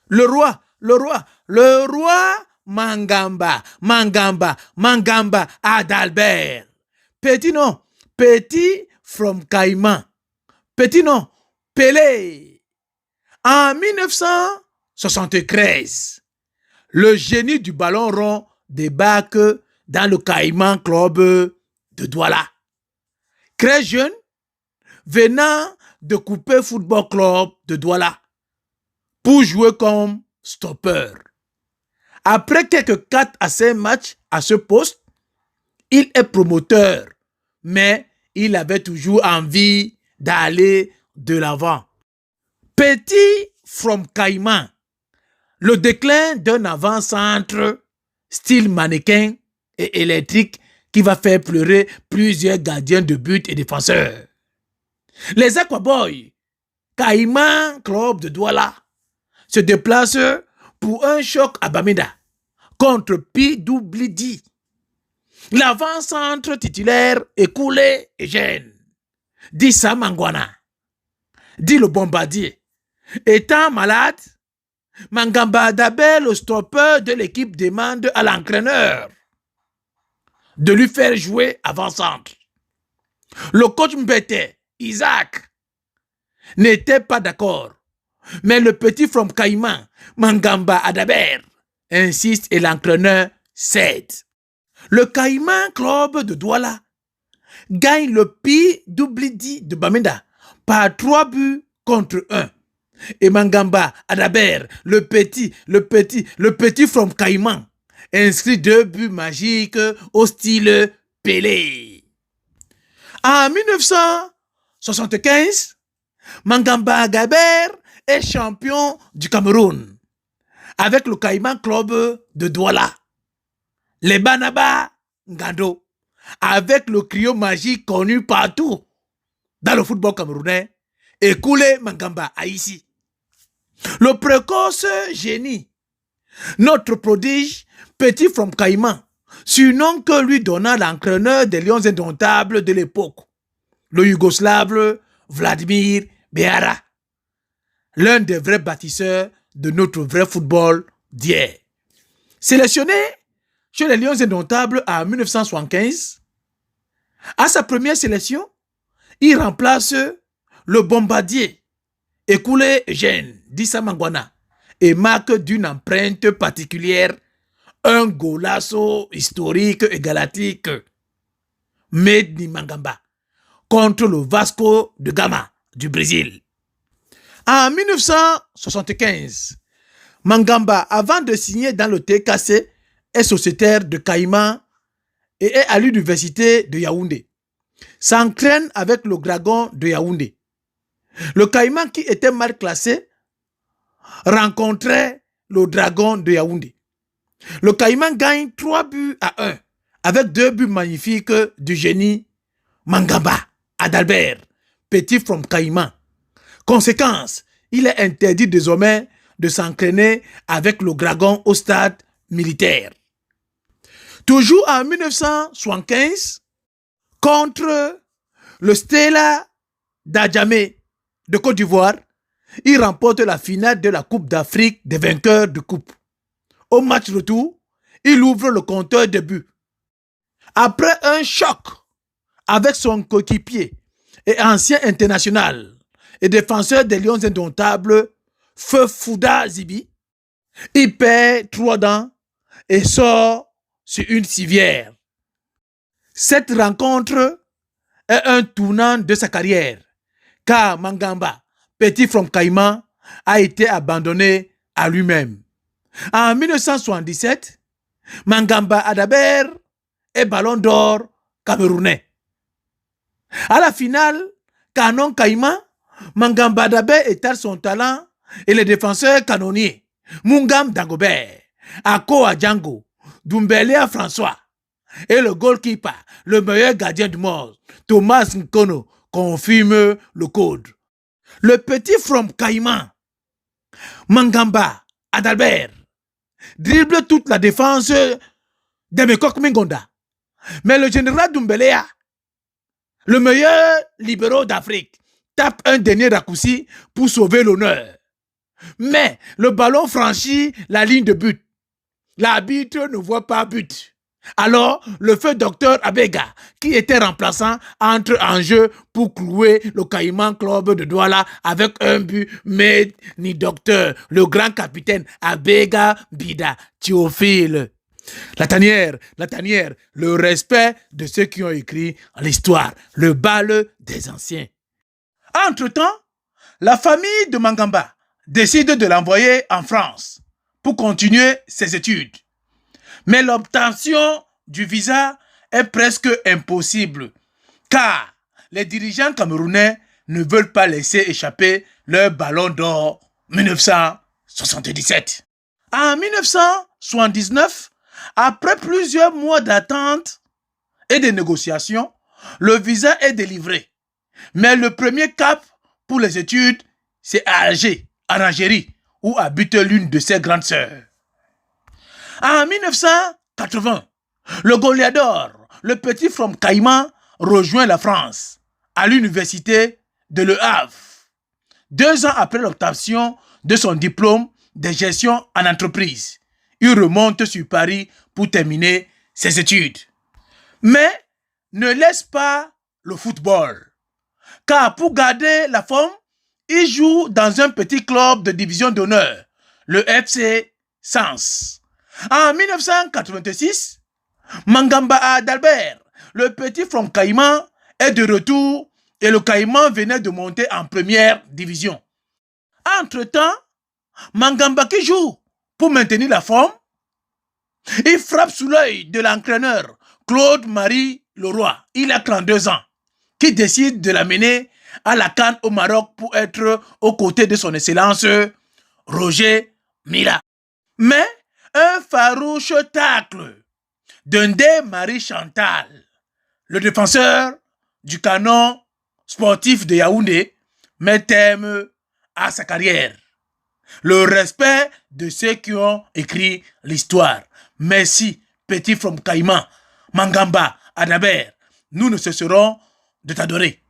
le roi Mangamba Adalbert. Petit nom, Petit from Caïman. Petit nom, Pelé. En 1973, le génie du ballon rond débarque dans le Caïman Club de Douala. Très jeune, venant de Coupé Football Club de Douala pour jouer comme stopper. Après quelques 4 à 5 matchs à ce poste, il est promoteur, mais il avait toujours envie d'aller de l'avant. Petit from Caïman, le déclin d'un avant-centre style mannequin et électrique qui va faire pleurer plusieurs gardiens de but et défenseurs. Les Aquaboys, Caïman Club de Douala, se déplacent pour un choc à Bamenda contre P.W.D. L'avant-centre titulaire est Koulé et Gênes, dit Samangwana, dit le bombardier. Étant malade, Mangamba Adalbert, le stopper de l'équipe, demande à l'entraîneur de lui faire jouer avant-centre. Le coach Mbete, Isaac, n'était pas d'accord. Mais le petit from Caïman, Mangamba Adalbert, insiste et l'entraîneur cède. Le Caïman Club de Douala gagne le P.W.D. de Bamenda par 3 buts contre 1. Et Mangamba Adalbert, le petit from Caïman, inscrit 2 buts magiques au style Pelé. En 1975, Mangamba Adalbert est champion du Cameroun avec le Caïman Club de Douala. Les Banaba Ngando, avec le trio magique connu partout dans le football camerounais, et Koulé Mangamba Aïssi. Le précoce génie, notre prodige, Petit from Caïman, surnom que lui donna l'entraîneur des Lions indomptables de l'époque, le Yougoslave Vladimir Behara, l'un des vrais bâtisseurs de notre vrai football d'hier. Sélectionné chez les Lions indomptables en 1975, à sa première sélection, il remplace le bombardier Koulé Gênes, dit Samangwana, et marque d'une empreinte particulière un golasso historique et galactique, Made in Mangamba, contre le Vasco de Gama du Brésil. En 1975, Mangamba, avant de signer dans le TKC, est sociétaire de Caïman et est à l'université de Yaoundé. S'entraîne avec le Dragon de Yaoundé. Le Caïman, qui était mal classé, rencontrait le Dragon de Yaoundé. Le Caïman gagne 3 buts à 1 avec 2 buts magnifiques du génie Mangamba Adalbert, petit from Caïman. Conséquence, il est interdit désormais de s'entraîner avec le Dragon au stade militaire. Toujours en 1975, contre le Stella d'Adjamé de Côte d'Ivoire, il remporte la finale de la Coupe d'Afrique des vainqueurs de coupe. Au match retour, il ouvre le compteur de buts. Après un choc avec son coéquipier et ancien international et défenseur des Lions indomptables, Feu Fouda Zibi, il perd 3 dents et sort sur une civière. Cette rencontre est un tournant de sa carrière, car Mangamba, petit from Caïman, a été abandonné à lui-même. En 1977, Mangamba Adalbert est ballon d'or camerounais. À la finale, Canon Caïman, Mangamba Adalbert étale son talent et les défenseurs canonniers, Mungam Dagobert, Ako Adjango, Doumbelea François et le goalkeeper, le meilleur gardien du monde, Thomas Nkono, confirme le code. Le petit from Caïman, Mangamba Adalbert, dribble toute la défense d'Emekok Mingonda. Mais le général Doumbelea, le meilleur libéraux d'Afrique, tape un dernier raccourci pour sauver l'honneur. Mais le ballon franchit la ligne de but. L'arbitre ne voit pas but. Alors, le feu docteur Abega, qui était remplaçant, entre en jeu pour clouer le Caïman Club de Douala avec un but, mais ni docteur, le grand capitaine Abega Bida Théophile. La tanière, le respect de ceux qui ont écrit l'histoire, le bal des anciens. Entre-temps, la famille de Mangamba décide de l'envoyer en France pour continuer ses études. Mais l'obtention du visa est presque impossible car les dirigeants camerounais ne veulent pas laisser échapper leur ballon d'or 1977. En 1979, après plusieurs mois d'attente et de négociations, le visa est délivré. Mais le premier cap pour les études, c'est à Alger, en Algérie, où habite l'une de ses grandes sœurs. En 1980, le Goliador, le petit from Caïman, rejoint la France à l'université de Le Havre. 2 ans après l'obtention de son diplôme de gestion en entreprise, il remonte sur Paris pour terminer ses études. Mais ne laisse pas le football, car pour garder la forme, il joue dans un petit club de division d'honneur, le FC Sens. En 1986, Mangamba Adalbert, le petit from Caïman, est de retour et le Caïman venait de monter en première division. Entre-temps, Mangamba qui joue pour maintenir la forme, il frappe sous l'œil de l'entraîneur Claude-Marie Leroy, il a 32 ans, qui décide de l'amener à la CAN au Maroc pour être aux côtés de son excellence Roger Mila. Mais un farouche tacle d'Undé Marie Chantal, le défenseur du canon sportif de Yaoundé, met terme à sa carrière. Le respect de ceux qui ont écrit l'histoire. Merci, petit from Caïman, Mangamba, Adalbert. Nous ne cesserons de t'adorer.